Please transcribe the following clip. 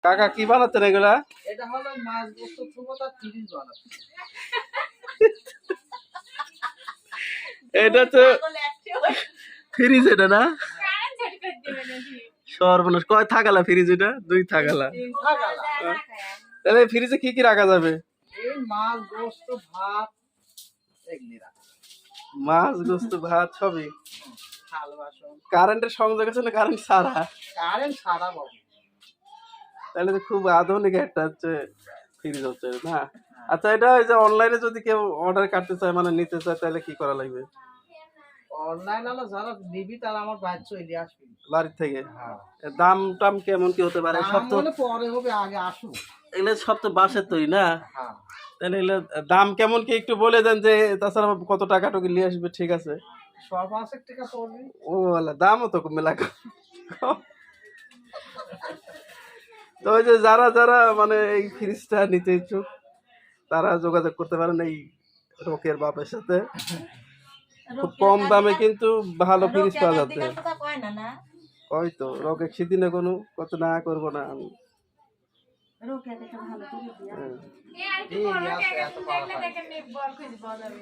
কাকা কি বানাতেন এগুলা? এটা হলো মাছ গোস্ত ফুলটা 30 বানাচ্ছে। এটা তো ফ্রিজ এটা না? সর্বনাশ, কয় থাকালা ফ্রিজ এটা? 2 থাকালা। তাহলে ফ্রিজে কি কি রাখা যাবে? এই মাছ গোস্ত ভাত এগুলি রাখা। মাছ গোস্ত ভাত সবই। থাল বাসন। কারেন্টের সংযোগ আছে না কারেন্ট ছাড়া? কারেন্ট ছাড়া বাবু। তাহলে তো খুব আধুনিক একটা হচ্ছে ফ্রিজ হচ্ছে না? আচ্ছা, এটা এই যে অনলাইনে যদি কেউ অর্ডার করতে চায় মানে নিতে চায় তাহলে কি করা লাগবে? অনলাইন আলো যারা নিবি তারা আমার বাইরে চলে আসবে বাড়ি থেকে? হ্যাঁ। এর দাম টাম কেমন কি হতে পারে? সব তো পরে হবে, আগে আসুক। এগুলো সব তো বাঁশের তৈরি না? হ্যাঁ। তাহলে এগুলো দাম কেমন কি একটু বলে দেন, যে তাছাড়া কত টাকা টুকু নিয়ে আসবে? ঠিক আছে, 5 টাকা পড়বে। ও আল্লাহ, দামও তো মেলা কম। তো ওই যে যারা যারা মানে এই ফ্রিজটা নিতে ইচ্ছুক তারা যোগাযোগ করতে পারেন এই রোকের বাপের সাথে। খুব কম দামে কিন্তু ভালো ফ্রিজ পাওয়া যাচ্ছে। ওই তো রোকে সেদিনে কোনো কত না করবো না আমি। রোকেয়া দেখে ভালো করে দিয়া। এই আছে এত পাওয়া যায়।